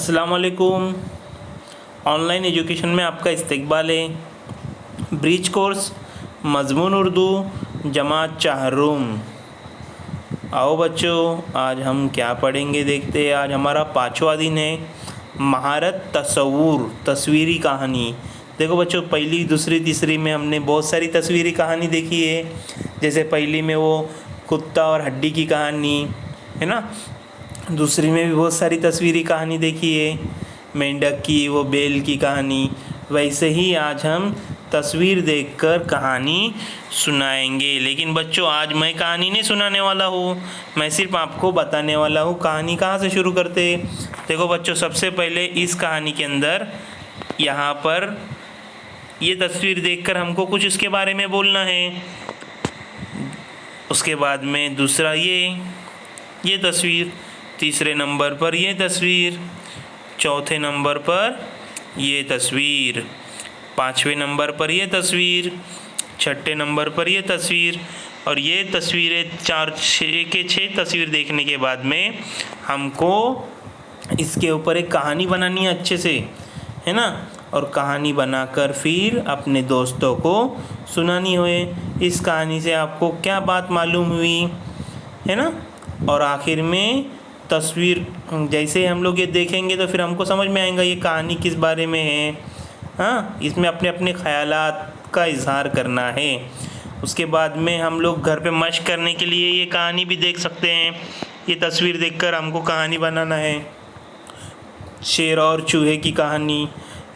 अस्सलाम वालेकुम। Online education में आपका इस्तकबाल है। ब्रिज कोर्स मज़मून उर्दू जमात चाहरुम। आओ बच्चों, आज हम क्या पढ़ेंगे देखते हैं। आज हमारा 5वां दिन है, महारत तस्वूर तस्वीरी कहानी। देखो बच्चों, पहली दूसरी तीसरी में हमने बहुत सारी तस्वीरी कहानी देखी है। जैसे पहली में वो कुत्ता और हड्डी की कहानी है ना, दूसरी में भी बहुत सारी तस्वीरी कहानी देखी है, मेंढक की, वो बैल की कहानी। वैसे ही आज हम तस्वीर देखकर कहानी सुनाएंगे। लेकिन बच्चों, आज मैं कहानी नहीं सुनाने वाला हूँ, मैं सिर्फ आपको बताने वाला हूँ कहानी कहाँ से शुरू करते। देखो बच्चों, सबसे पहले इस कहानी के अंदर यहाँ पर ये तस्वीर देखकर हमको कुछ इसके बारे में बोलना है। उसके बाद में दूसरा ये तस्वीर, तीसरे नंबर पर ये तस्वीर, चौथे नंबर पर ये तस्वीर, पाँचवें नंबर पर ये तस्वीर, छठे नंबर पर ये तस्वीर। और ये तस्वीरें 6 तस्वीर देखने के बाद में हमको इसके ऊपर एक कहानी बनानी है अच्छे से, है ना। और कहानी बनाकर फिर अपने दोस्तों को सुनानी हुए। इस कहानी से आपको क्या बात मालूम हुई, है ना। और आखिर में तस्वीर जैसे हम लोग ये देखेंगे तो फिर हमको समझ में आएगा ये कहानी किस बारे में है। हाँ, इसमें अपने अपने ख़यालात का इजहार करना है। उसके बाद में हम लोग घर पे मश्क करने के लिए ये कहानी भी देख सकते हैं। ये तस्वीर देखकर हमको कहानी बनाना है। शेर और चूहे की कहानी,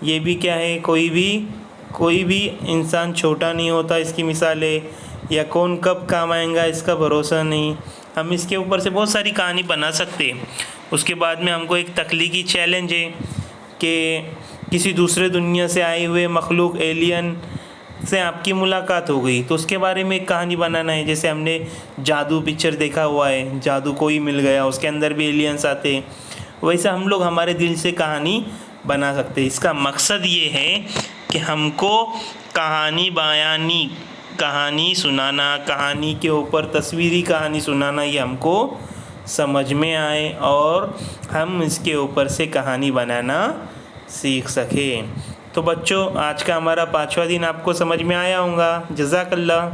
ये भी क्या है, कोई भी इंसान छोटा नहीं होता, इसकी मिसाल है। या कौन कब काम आएगा इसका भरोसा नहीं। हम इसके ऊपर से बहुत सारी कहानी बना सकते हैं। उसके बाद में हमको एक तख्लीकी चैलेंज है कि किसी दूसरे दुनिया से आए हुए मखलूक एलियन से आपकी मुलाकात हो गई, तो उसके बारे में एक कहानी बनाना है। जैसे हमने जादू पिक्चर देखा हुआ है, जादू कोई मिल गया, उसके अंदर भी एलियंस आते हैं। वैसे हम लोग हमारे दिल से कहानी बना सकते हैं। इसका मकसद ये है कि हमको कहानी सुनाना, कहानी के ऊपर तस्वीरी कहानी सुनाना, ये हमको समझ में आए और हम इसके ऊपर से कहानी बनाना सीख सकें। तो बच्चों, आज का हमारा 5वां दिन आपको समझ में आया होगा। जज़ाकल्लाह।